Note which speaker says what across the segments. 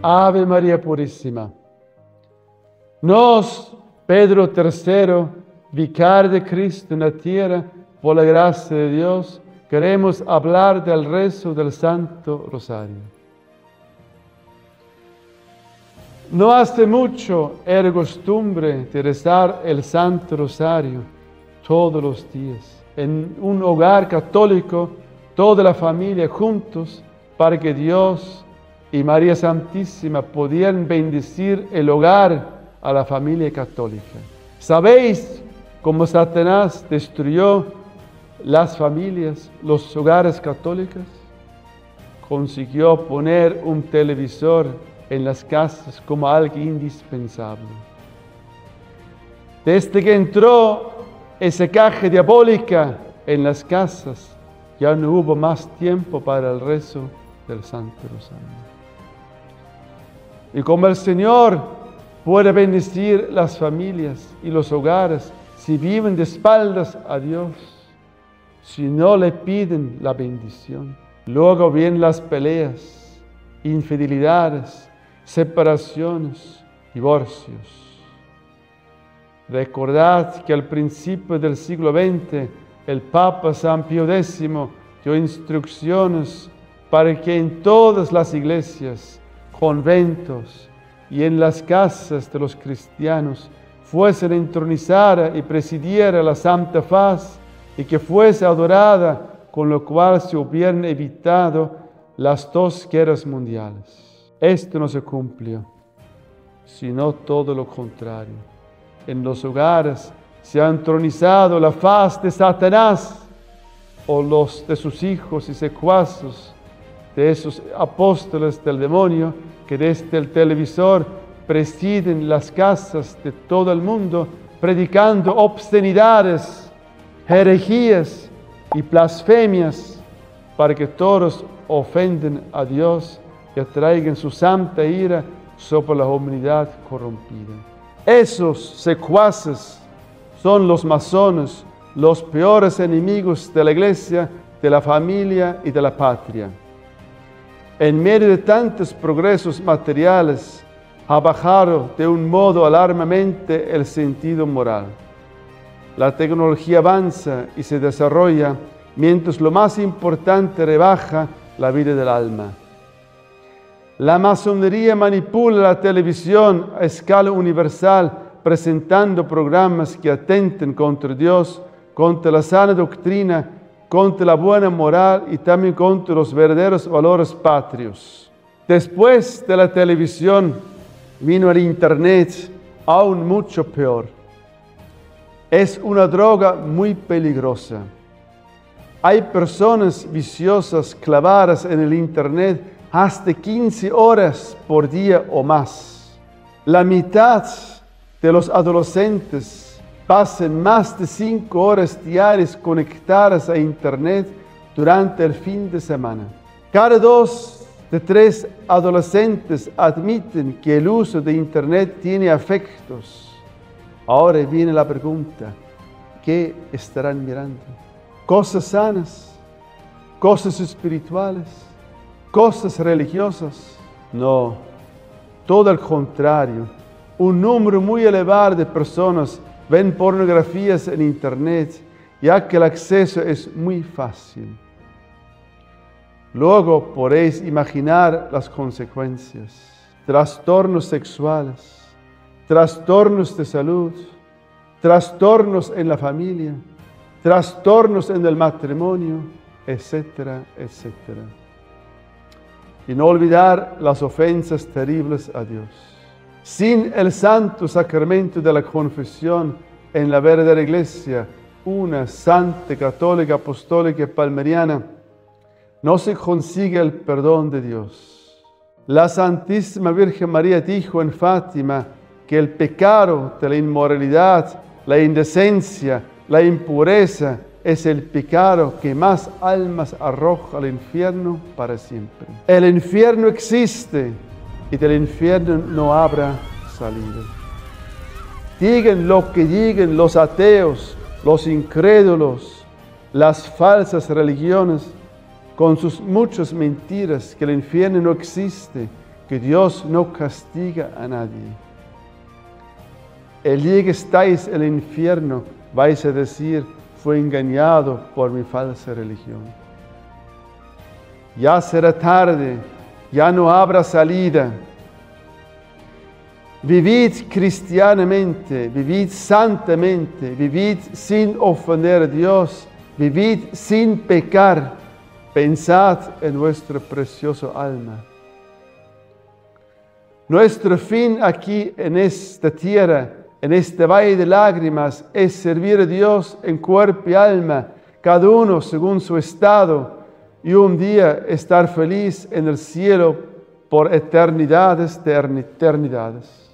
Speaker 1: Ave María Purísima. Nos, Pedro III, vicario de Cristo en la tierra, por la gracia de Dios, queremos hablar del rezo del Santo Rosario. No hace mucho era costumbre de rezar el Santo Rosario todos los días, en un hogar católico, toda la familia juntos, para que Dios y María Santísima pudieran bendecir el hogar a la familia católica. ¿Sabéis cómo Satanás destruyó las familias, los hogares católicos? Consiguió poner un televisor en las casas como algo indispensable. Desde que entró esa caja diabólica en las casas, ya no hubo más tiempo para el rezo del Santo Rosario. Y como el Señor puede bendecir las familias y los hogares si viven de espaldas a Dios, si no le piden la bendición. Luego vienen las peleas, infidelidades, separaciones, divorcios. Recordad que al principio del siglo XX el Papa San Pío X dio instrucciones para que en todas las iglesias, conventos y en las casas de los cristianos fuesen entronizada y presidiera la Santa Faz y que fuese adorada, con lo cual se hubieran evitado las 2 guerras mundiales. Esto no se cumplió, sino todo lo contrario. En los hogares se ha entronizado la faz de Satanás o los de sus hijos y secuaces, de esos apóstoles del demonio que desde el televisor presiden las casas de todo el mundo, predicando obscenidades, herejías y blasfemias para que todos ofenden a Dios y atraigan su santa ira sobre la humanidad corrompida. Esos secuaces son los masones, los peores enemigos de la iglesia, de la familia y de la patria. En medio de tantos progresos materiales, ha bajado de un modo alarmante el sentido moral. La tecnología avanza y se desarrolla, mientras lo más importante rebaja la vida del alma. La masonería manipula la televisión a escala universal, presentando programas que atenten contra Dios, contra la sana doctrina, contra la buena moral y también contra los verdaderos valores patrios. Después de la televisión vino el Internet, aún mucho peor. Es una droga muy peligrosa. Hay personas viciosas clavadas en el Internet hasta 15 horas por día o más. La mitad de los adolescentes pasan más de 5 horas diarias conectadas a Internet durante el fin de semana. Cada 2 de 3 adolescentes admiten que el uso de Internet tiene efectos. Ahora viene la pregunta, ¿qué estarán mirando? ¿Cosas sanas? ¿Cosas espirituales? ¿Cosas religiosas? No, todo al contrario. Un número muy elevado de personas ven pornografías en Internet, ya que el acceso es muy fácil. Luego podéis imaginar las consecuencias: trastornos sexuales, trastornos de salud, trastornos en la familia, trastornos en el matrimonio, etcétera, etcétera. Y no olvidar las ofensas terribles a Dios. Sin el santo sacramento de la confesión en la verdadera iglesia, una santa, católica, apostólica y palmeriana, no se consigue el perdón de Dios. La Santísima Virgen María dijo en Fátima que el pecado de la inmoralidad, la indecencia, la impureza es el pecado que más almas arroja al infierno para siempre. El infierno existe y del infierno no habrá salida. Digan lo que digan los ateos, los incrédulos, las falsas religiones, con sus muchas mentiras, que el infierno no existe, que Dios no castiga a nadie. El día que estáis en el infierno, vais a decir, fue engañado por mi falsa religión. Ya será tarde, ya no habrá salida. Vivid cristianamente, vivid santamente, vivid sin ofender a Dios, vivid sin pecar. Pensad en vuestro precioso alma. Nuestro fin aquí en esta tierra, en este valle de lágrimas, es servir a Dios en cuerpo y alma, cada uno según su estado, y un día estar feliz en el cielo por eternidades de eternidades.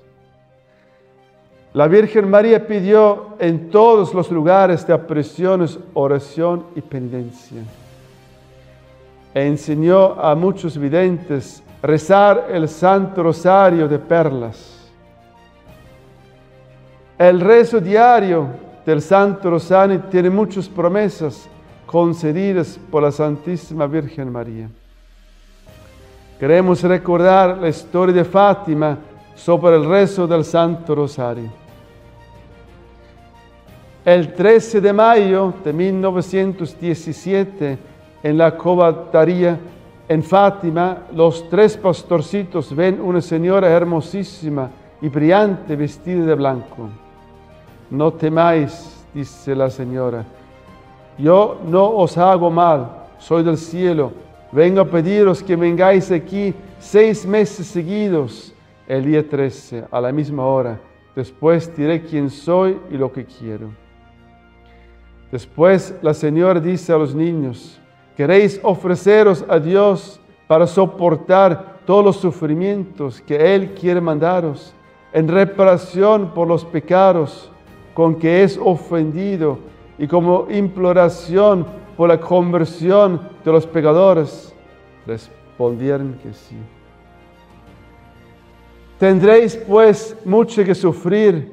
Speaker 1: La Virgen María pidió en todos los lugares de apariciones oración y penitencia. Enseñó a muchos videntes rezar el Santo Rosario de perlas. El rezo diario del Santo Rosario tiene muchas promesas concedidas por la Santísima Virgen María. Queremos recordar la historia de Fátima sobre el rezo del Santo Rosario. El 13 de mayo de 1917, en la covatería en Fátima, los 3 pastorcitos ven una señora hermosísima y brillante vestida de blanco. No temáis, dice la señora, yo no os hago mal, soy del cielo, vengo a pediros que vengáis aquí 6 meses seguidos, el día 13, a la misma hora. Después diré quién soy y lo que quiero. Después la señora dice a los niños, ¿queréis ofreceros a Dios para soportar todos los sufrimientos que Él quiere mandaros en reparación por los pecados con que es ofendido y como imploración por la conversión de los pecadores? Respondieron que sí. Tendréis pues mucho que sufrir,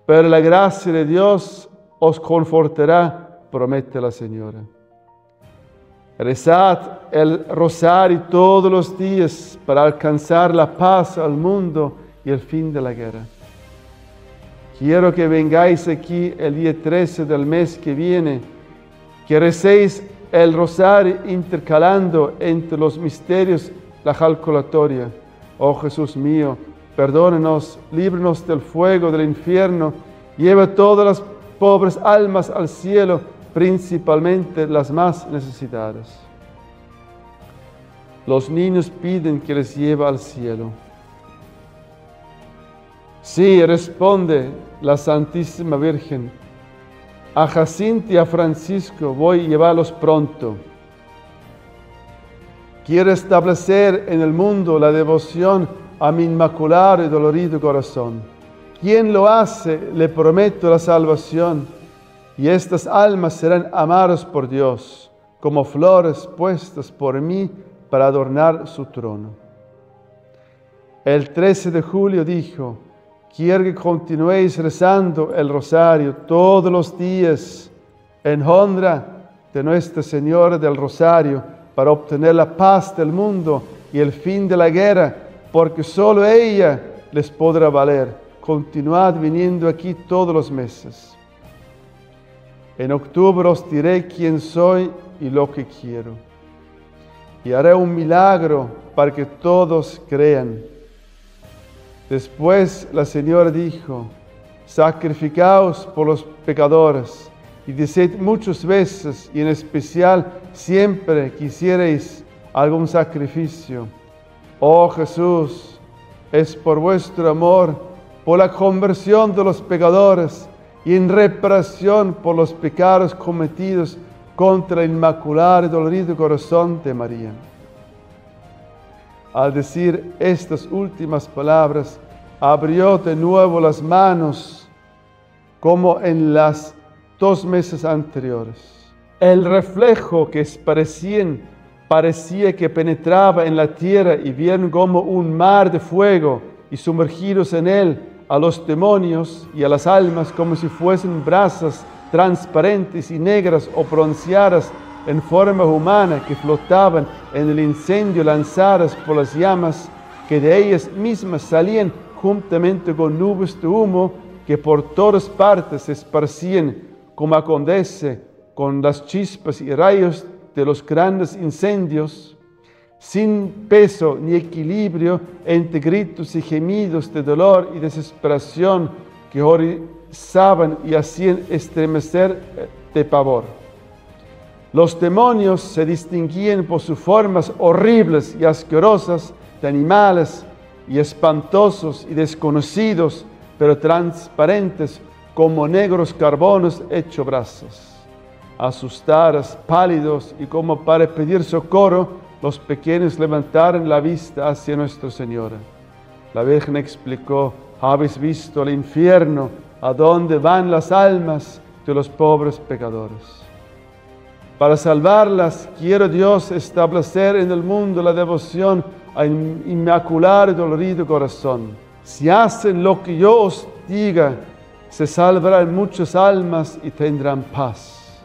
Speaker 1: pero la gracia de Dios os confortará, promete la señora. Rezad el rosario todos los días para alcanzar la paz al mundo y el fin de la guerra. Quiero que vengáis aquí el día 13 del mes que viene, que recéis el rosario intercalando entre los misterios la calculatoria. Oh Jesús mío, perdónenos, líbranos del fuego del infierno, lleva todas las pobres almas al cielo, principalmente las más necesitadas. Los niños piden que les lleve al cielo. Sí, responde la Santísima Virgen, a Jacinto y a Francisco voy a llevarlos pronto. Quiero establecer en el mundo la devoción a mi inmaculado y dolorido corazón. Quien lo hace, le prometo la salvación, y estas almas serán amadas por Dios, como flores puestas por mí para adornar su trono. El 13 de julio dijo, quiero que continuéis rezando el rosario todos los días en honra de Nuestra Señora del Rosario para obtener la paz del mundo y el fin de la guerra, porque solo ella les podrá valer. Continuad viniendo aquí todos los meses. En octubre os diré quién soy y lo que quiero. Y haré un milagro para que todos crean. Después la Señora dijo, sacrificaos por los pecadores y decid muchas veces, y en especial siempre quisierais algún sacrificio. Oh Jesús, es por vuestro amor, por la conversión de los pecadores y en reparación por los pecados cometidos contra el inmaculado y dolorido corazón de María. Al decir estas últimas palabras, abrió de nuevo las manos como en las 2 meses anteriores. El reflejo que parecía que penetraba en la tierra y vieron como un mar de fuego y sumergidos en él a los demonios y a las almas como si fuesen brasas transparentes y negras o bronceadas en forma humana que flotaban en el incendio lanzadas por las llamas, que de ellas mismas salían juntamente con nubes de humo que por todas partes se esparcían, como acontece con las chispas y rayos de los grandes incendios, sin peso ni equilibrio entre gritos y gemidos de dolor y desesperación que horrorizaban y hacían estremecer de pavor. Los demonios se distinguían por sus formas horribles y asquerosas de animales y espantosos y desconocidos, pero transparentes como negros carbones hechos brasas. Asustados, pálidos y como para pedir socorro, los pequeños levantaron la vista hacia Nuestra Señora. La Virgen explicó: ¿habéis visto el infierno, a donde van las almas de los pobres pecadores? Para salvarlas, quiere Dios establecer en el mundo la devoción al Inmaculado y Dolorido Corazón. Si hacen lo que yo os diga, se salvarán muchas almas y tendrán paz.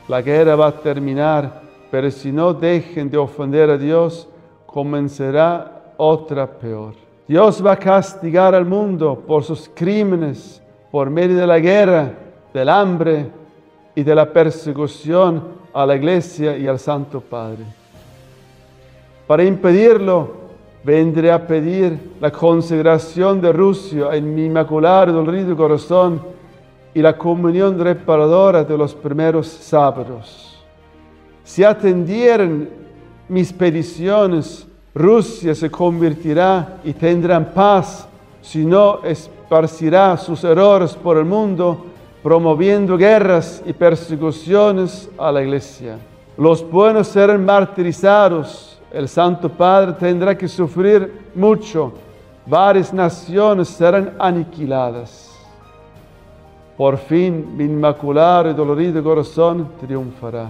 Speaker 1: La guerra va a terminar, pero si no dejen de ofender a Dios, comenzará otra peor. Dios va a castigar al mundo por sus crímenes, por medio de la guerra, del hambre y de la persecución a la Iglesia y al Santo Padre. Para impedirlo, vendré a pedir la consagración de Rusia en mi Inmaculado y Dolorido Corazón y la comunión reparadora de los primeros sábados. Si atendieran mis peticiones, Rusia se convertirá y tendrán paz, si no esparcirá sus errores por el mundo, promoviendo guerras y persecuciones a la Iglesia. Los buenos serán martirizados, el Santo Padre tendrá que sufrir mucho, varias naciones serán aniquiladas. Por fin mi Inmaculado y Dolorido Corazón triunfará.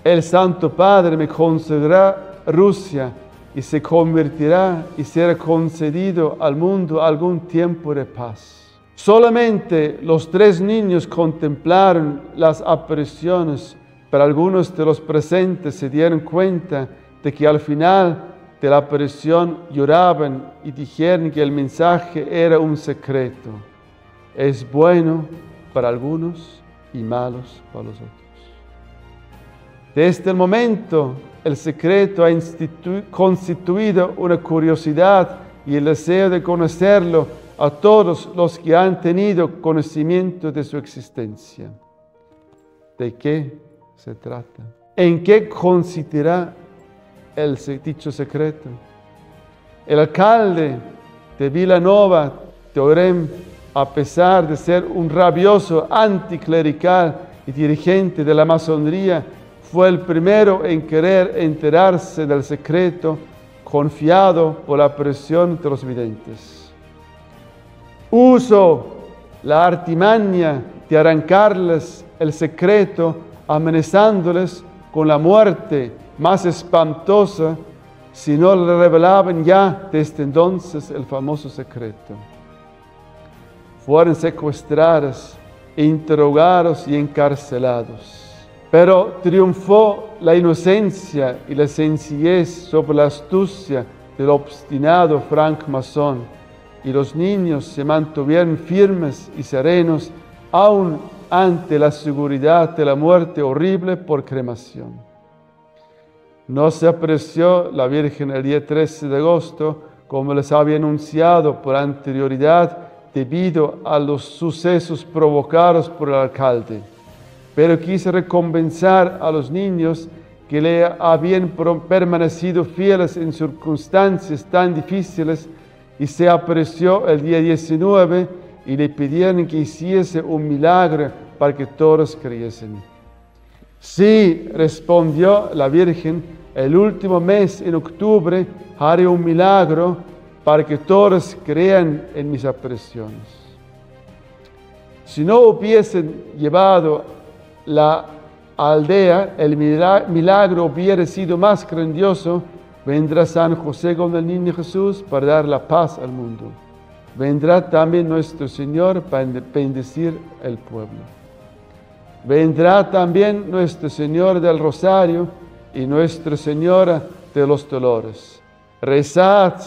Speaker 1: El Santo Padre me concederá Rusia y se convertirá y será concedido al mundo algún tiempo de paz. Solamente los 3 niños contemplaron las apariciones, pero algunos de los presentes se dieron cuenta de que al final de la aparición lloraban y dijeron que el mensaje era un secreto. Es bueno para algunos y malos para los otros. Desde el momento, el secreto ha constituido una curiosidad y el deseo de conocerlo a todos los que han tenido conocimiento de su existencia. ¿De qué se trata? ¿En qué consistirá el dicho secreto? El alcalde de Vilanova de Orem, a pesar de ser un rabioso anticlerical y dirigente de la masonería, fue el primero en querer enterarse del secreto, confiado por la presión de los videntes. Uso la artimaña de arrancarles el secreto, amenazándoles con la muerte más espantosa si no le revelaban ya desde entonces el famoso secreto. Fueron secuestrados, interrogados y encarcelados. Pero triunfó la inocencia y la sencillez sobre la astucia del obstinado francmasón, y los niños se mantuvieron firmes y serenos aún ante la seguridad de la muerte horrible por cremación. No se apareció la Virgen el día 13 de agosto, como les había anunciado por anterioridad, debido a los sucesos provocados por el alcalde. Pero quise recompensar a los niños que le habían permanecido fieles en circunstancias tan difíciles, y se apareció el día 19 y le pidieron que hiciese un milagro para que todos creyesen. Sí, respondió la Virgen, el último mes, en octubre, haré un milagro para que todos crean en mis apariciones. Si no hubiesen llevado la aldea, el milagro hubiera sido más grandioso. Vendrá San José con el niño Jesús para dar la paz al mundo. Vendrá también nuestro Señor para bendecir el pueblo. Vendrá también nuestro Señor del Rosario y Nuestra Señora de los Dolores. rezad,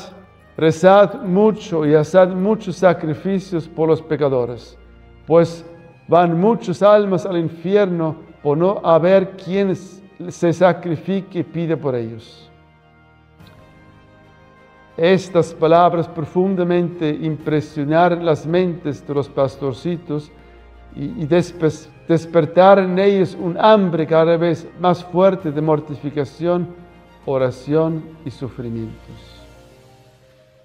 Speaker 1: rezad mucho y haced muchos sacrificios por los pecadores, pues van muchas almas al infierno por no haber quien se sacrifique y pide por ellos. Estas palabras profundamente impresionaron las mentes de los pastorcitos y despertaron en ellos un hambre cada vez más fuerte de mortificación, oración y sufrimientos.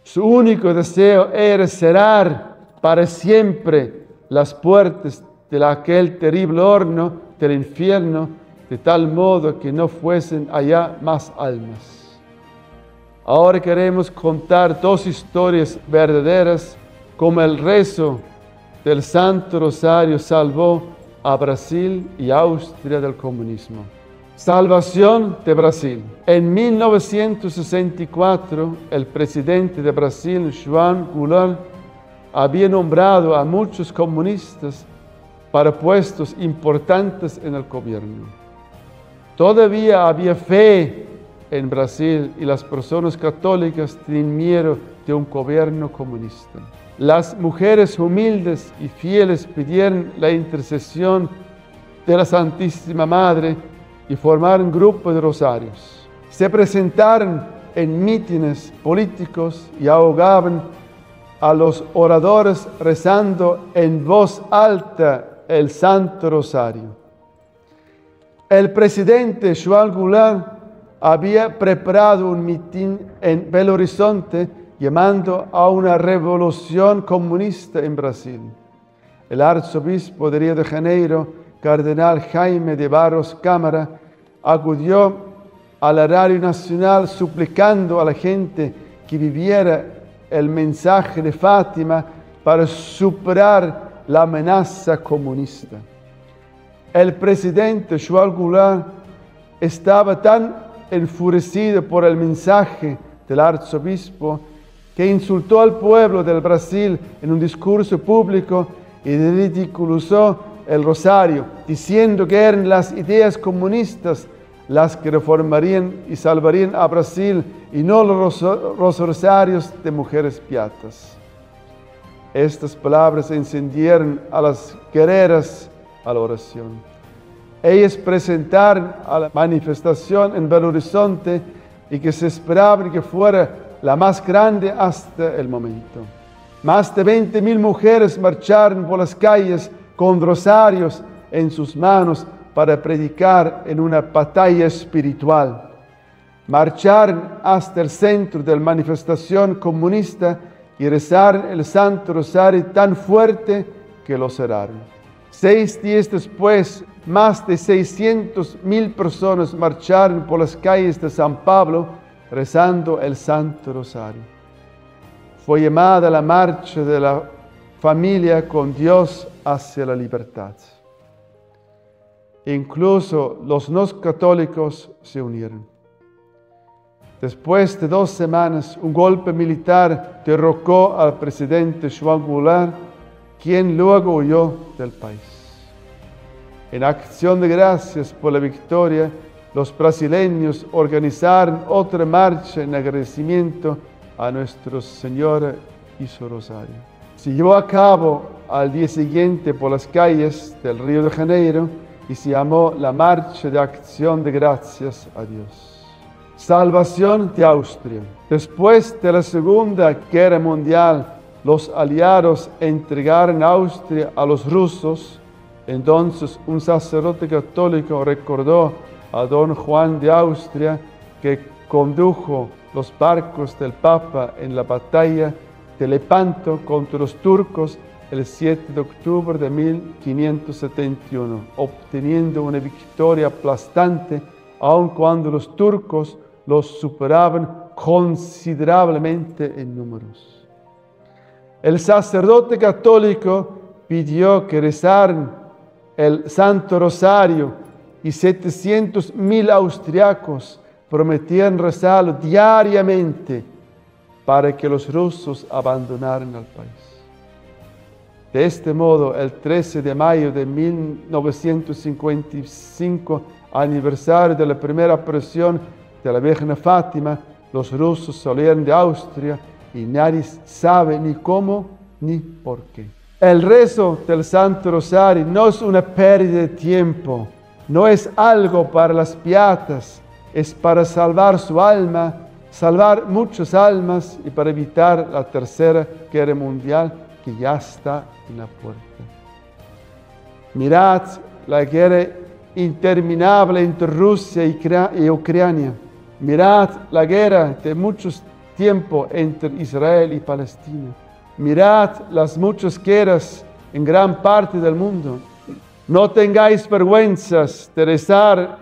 Speaker 1: Su único deseo era cerrar para siempre las puertas de aquel terrible horno del infierno, de tal modo que no fuesen allá más almas. Ahora queremos contar dos historias verdaderas, como el rezo del Santo Rosario salvó a Brasil y Austria del comunismo. Salvación de Brasil. En 1964, el presidente de Brasil, João Goulart, había nombrado a muchos comunistas para puestos importantes en el gobierno. Todavía había fe en Brasil y las personas católicas tenían miedo de un gobierno comunista. Las mujeres humildes y fieles pidieron la intercesión de la Santísima Madre y formaron grupos de rosarios. Se presentaron en mítines políticos y ahogaban a los oradores rezando en voz alta el Santo Rosario. El presidente João Goulart había preparado un mitin en Belo Horizonte llamando a una revolución comunista en Brasil. El arzobispo de Río de Janeiro, cardenal Jaime de Barros Câmara, acudió a la Radio Nacional suplicando a la gente que viviera el mensaje de Fátima para superar la amenaza comunista. El presidente João Goulart estaba tan enfurecido por el mensaje del arzobispo que insultó al pueblo del Brasil en un discurso público y ridiculizó el rosario, diciendo que eran las ideas comunistas las que reformarían y salvarían a Brasil y no los rosarios de mujeres beatas. Estas palabras encendieron a las guerreras a la oración. Ellas presentaron a la manifestación en Belo Horizonte y que se esperaba que fuera la más grande hasta el momento. Más de 20,000 mujeres marcharon por las calles con rosarios en sus manos para predicar en una batalla espiritual. Marcharon hasta el centro de la manifestación comunista y rezaron el Santo Rosario tan fuerte que lo cerraron. 6 días después, más de 600,000 personas marcharon por las calles de San Pablo rezando el Santo Rosario. Fue llamada la marcha de la familia con Dios hacia la libertad. Incluso los no católicos se unieron. Después de 2 semanas, un golpe militar derrocó al presidente João Goulart, quien luego huyó del país. En acción de gracias por la victoria, los brasileños organizaron otra marcha en agradecimiento a Nuestra Señora y su rosario. Se llevó a cabo al día siguiente por las calles del Río de Janeiro y se llamó la Marcha de Acción de Gracias a Dios. Salvación de Austria. Después de la Segunda Guerra Mundial, los aliados entregaron Austria a los rusos. Entonces un sacerdote católico recordó a don Juan de Austria, que condujo los barcos del Papa en la batalla de Lepanto contra los turcos el 7 de octubre de 1571, obteniendo una victoria aplastante, aun cuando los turcos los superaban considerablemente en números. El sacerdote católico pidió que rezaran el Santo Rosario y 700,000 austriacos prometían rezarlo diariamente para que los rusos abandonaran el país. De este modo, el 13 de mayo de 1955, aniversario de la primera aparición de la Virgen Fátima, Los rusos salieron de Austria y nadie sabe ni cómo ni por qué. El rezo del Santo Rosario no es una pérdida de tiempo, no es algo para las beatas, es para salvar su alma, salvar muchas almas y para evitar la Tercera Guerra Mundial que ya está en la puerta. Mirad la guerra interminable entre Rusia y Ucrania. Mirad la guerra de muchos tiempos entre Israel y Palestina. Mirad las muchas guerras en gran parte del mundo. No tengáis vergüenzas de rezar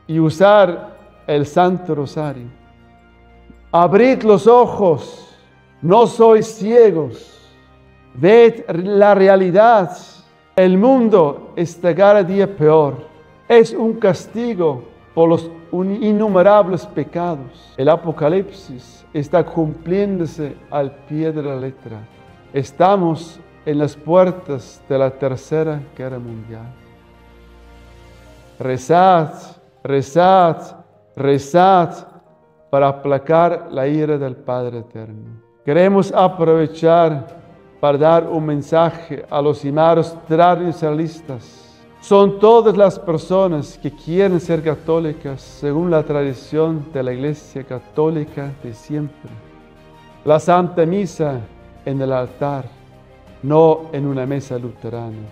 Speaker 1: y usar el Santo Rosario. Abrid los ojos, no sois ciegos. Ved la realidad. El mundo está cada día peor. Es un castigo por los innumerables pecados. El Apocalipsis está cumpliéndose al pie de la letra. Estamos en las puertas de la Tercera Guerra Mundial. Rezad, rezad, rezad para aplacar la ira del Padre Eterno. Queremos aprovechar para dar un mensaje a los imaros tradicionalistas. Son todas las personas que quieren ser católicas según la tradición de la Iglesia Católica de siempre. La Santa Misa en el altar, no en una mesa luterana.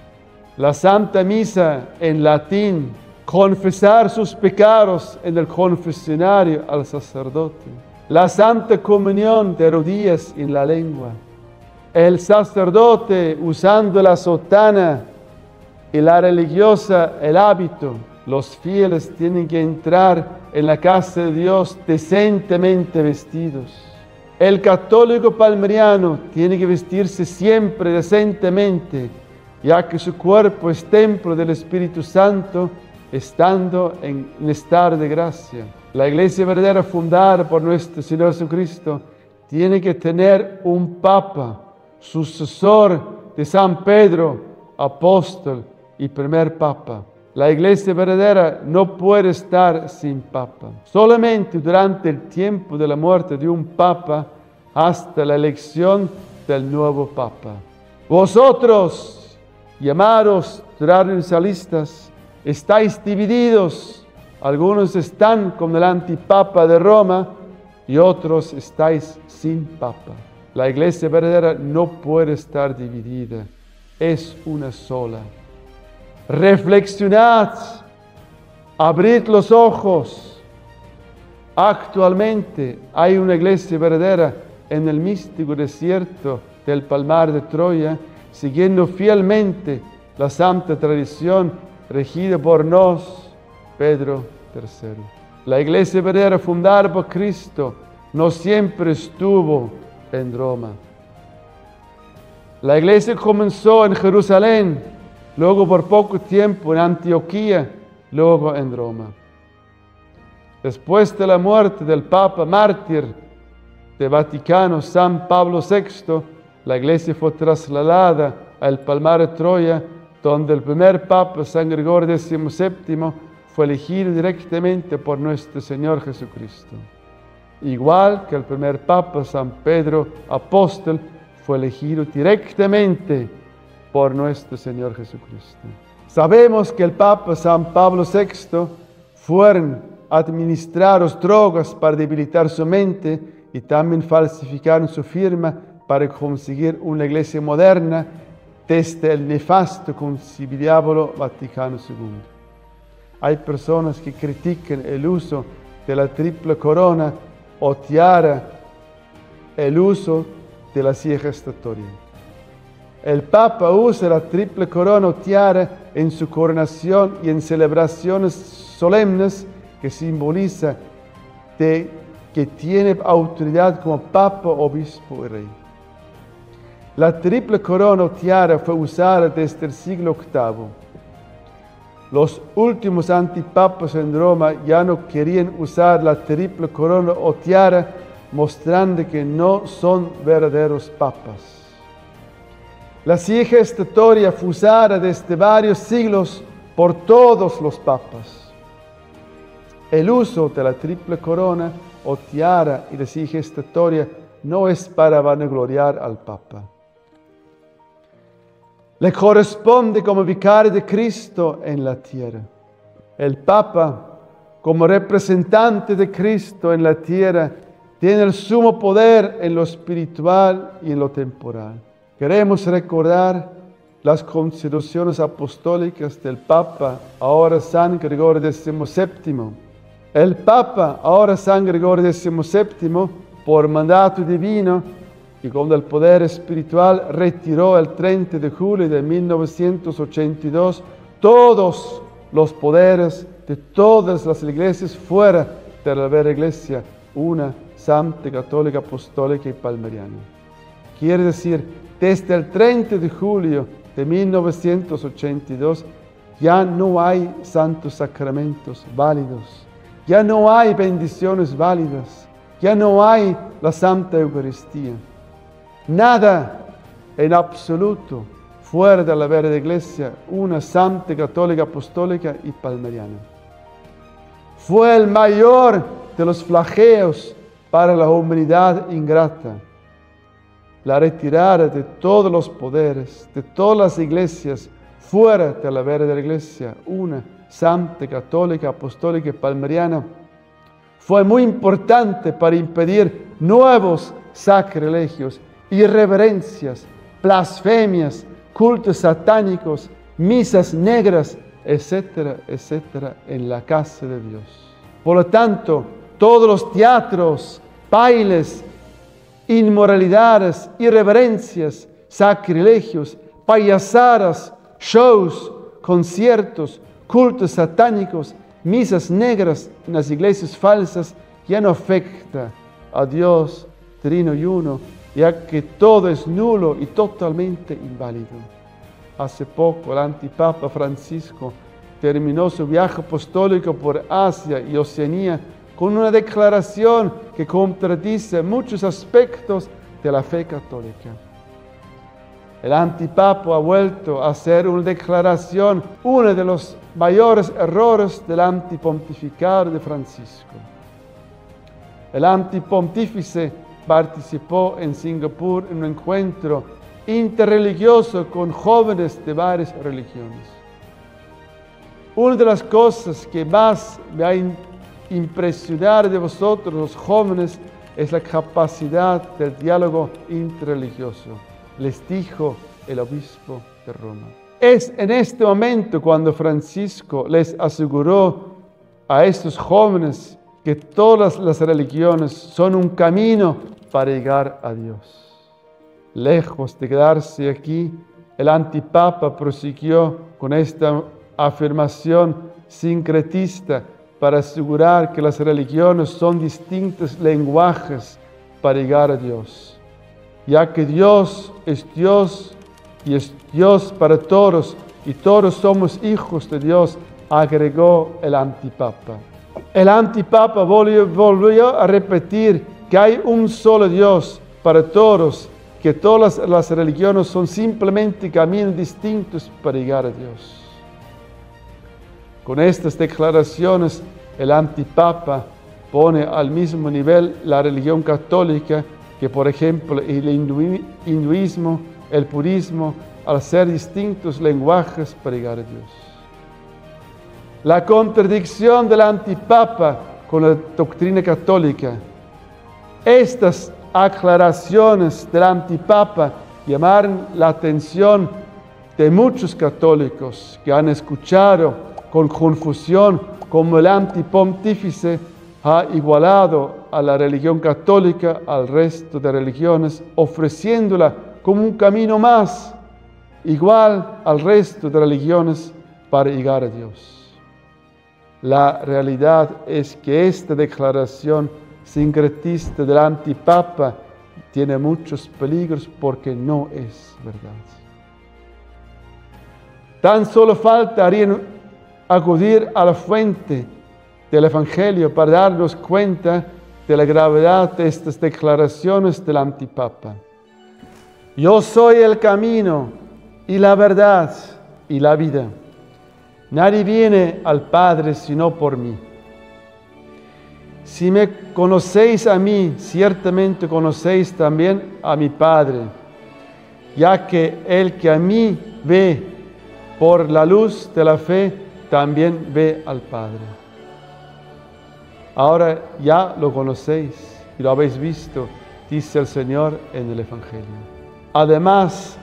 Speaker 1: La Santa Misa en latín, confesar sus pecados en el confesionario al sacerdote. La Santa Comunión de rodillas en la lengua. El sacerdote usando la sotana y la religiosa el hábito. Los fieles tienen que entrar en la casa de Dios decentemente vestidos. El católico palmariano tiene que vestirse siempre decentemente, ya que su cuerpo es templo del Espíritu Santo, estando en estado de gracia. La iglesia verdadera fundada por nuestro Señor Jesucristo tiene que tener un papa, sucesor de San Pedro, apóstol y primer papa. La iglesia verdadera no puede estar sin papa. Solamente durante el tiempo de la muerte de un papa hasta la elección del nuevo papa. Vosotros, llamados tradicionalistas, estáis divididos. Algunos están con el antipapa de Roma y otros estáis sin papa. La iglesia verdadera no puede estar dividida, es una sola. Reflexionad, abrid los ojos. Actualmente hay una iglesia verdadera en el místico desierto del Palmar de Troya, siguiendo fielmente la santa tradición regida por nos, Pedro III. La iglesia verdadera fundada por Cristo no siempre estuvo en Roma. La iglesia comenzó en Jerusalén, luego por poco tiempo en Antioquía, luego en Roma. Después de la muerte del Papa mártir de Vaticano, San Pablo VI, la iglesia fue trasladada al Palmar de Troya, donde el primer Papa, San Gregorio XVII, fue elegido directamente por nuestro Señor Jesucristo. Igual que el primer Papa, San Pedro Apóstol, fue elegido directamente por nuestro Señor Jesucristo. Sabemos que el Papa San Pablo VI fueron administrados drogas para debilitar su mente y también falsificaron su firma para conseguir una iglesia moderna desde el nefasto Concilio Vaticano II. Hay personas que critican el uso de la triple corona o tiara, el uso de la silla gestatoria. El Papa usa la triple corona o tiara en su coronación y en celebraciones solemnes que simboliza que tiene autoridad como Papa, Obispo y Rey. La triple corona o tiara fue usada desde el siglo VIII. Los últimos antipapas en Roma ya no querían usar la triple corona o tiara, mostrando que no son verdaderos papas. La silla gestatoria fue usada desde varios siglos por todos los papas. El uso de la triple corona o tiara y la silla gestatoria no es para vanagloriar al Papa. Le corresponde como vicario de Cristo en la tierra. El Papa, como representante de Cristo en la tierra, tiene el sumo poder en lo espiritual y en lo temporal. Queremos recordar las constituciones apostólicas del Papa, ahora San Gregorio XVII. El Papa, ahora San Gregorio XVII, por mandato divino y con el poder espiritual, retiró el 30 de julio de 1982 todos los poderes de todas las iglesias fuera de la vera iglesia, una santa, católica, apostólica y palmariana. Quiere decir, desde el 30 de julio de 1982 ya no hay santos sacramentos válidos, ya no hay bendiciones válidas, ya no hay la Santa Eucaristía. Nada en absoluto fuera de la vera iglesia, una santa, católica, apostólica y palmariana. Fue el mayor de los flagelos para la humanidad ingrata. La retirada de todos los poderes, de todas las iglesias, fuera de la vera de la iglesia, una santa, católica, apostólica y palmariana, fue muy importante para impedir nuevos sacrilegios, irreverencias, blasfemias, cultos satánicos, misas negras, etcétera, etcétera, en la casa de Dios. Por lo tanto, todos los teatros, bailes, inmoralidades, irreverencias, sacrilegios, payasadas, shows, conciertos, cultos satánicos, misas negras en las iglesias falsas, ya no afecta a Dios Trino y Uno, ya que todo es nulo y totalmente inválido. Hace poco el antipapa Francisco terminó su viaje apostólico por Asia y Oceanía con una declaración que contradice muchos aspectos de la fe católica. El antipapa ha vuelto a hacer una declaración, uno de los mayores errores del antipontificado de Francisco. El antipontífice participó en Singapur en un encuentro interreligioso con jóvenes de varias religiones. Una de las cosas que más me ha impresionado de vosotros, los jóvenes, es la capacidad del diálogo interreligioso, les dijo el obispo de Roma. Es en este momento cuando Francisco les aseguró a estos jóvenes que todas las religiones son un camino para llegar a Dios. Lejos de quedarse aquí, el antipapa prosiguió con esta afirmación sincretista para asegurar que las religiones son distintos lenguajes para llegar a Dios, ya que Dios es Dios y es Dios para todos y todos somos hijos de Dios, agregó el antipapa. El antipapa volvió a repetir que hay un solo Dios para todos, que todas las religiones son simplemente caminos distintos para llegar a Dios. Con estas declaraciones, el antipapa pone al mismo nivel la religión católica que, por ejemplo, el hinduismo, el budismo, al ser distintos lenguajes para llegar a Dios. La contradicción del antipapa con la doctrina católica. Estas aclaraciones del antipapa llamaron la atención de muchos católicos que han escuchado con confusión cómo el antipontífice ha igualado a la religión católica al resto de religiones, ofreciéndola como un camino más, igual al resto de religiones para llegar a Dios. La realidad es que esta declaración sincretista del antipapa tiene muchos peligros porque no es verdad. Tan solo faltaría acudir a la fuente del Evangelio para darnos cuenta de la gravedad de estas declaraciones del antipapa. Yo soy el camino y la verdad y la vida. Nadie viene al Padre sino por mí. si me conocéis a mí, ciertamente conocéis también a mi Padre, ya que el que a mí ve por la luz de la fe, también ve al Padre. Ahora ya lo conocéis y lo habéis visto, dice el Señor en el Evangelio. Además,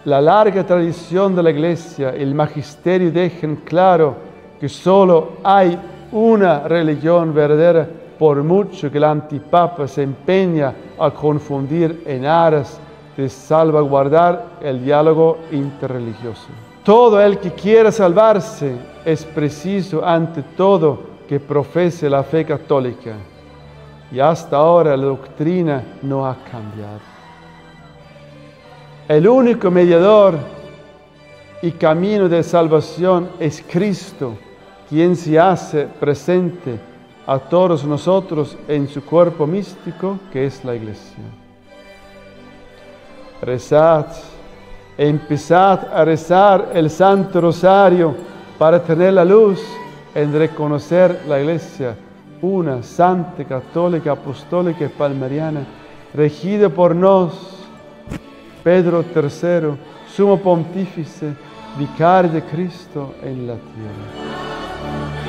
Speaker 1: la larga tradición de la Iglesia, el magisterio dejan claro que solo hay una religión verdadera, por mucho que el antipapa se empeña a confundir en aras de salvaguardar el diálogo interreligioso. Todo el que quiera salvarse es preciso ante todo que profese la fe católica, y hasta ahora la doctrina no ha cambiado. El único mediador y camino de salvación es Cristo, quien se hace presente a todos nosotros en su cuerpo místico, que es la Iglesia. Rezad, empezad a rezar el Santo Rosario para tener la luz en reconocer la Iglesia, una santa, católica, apostólica y palmariana, regida por nos, Pedro III, sumo pontífice, vicario de Cristo en la tierra.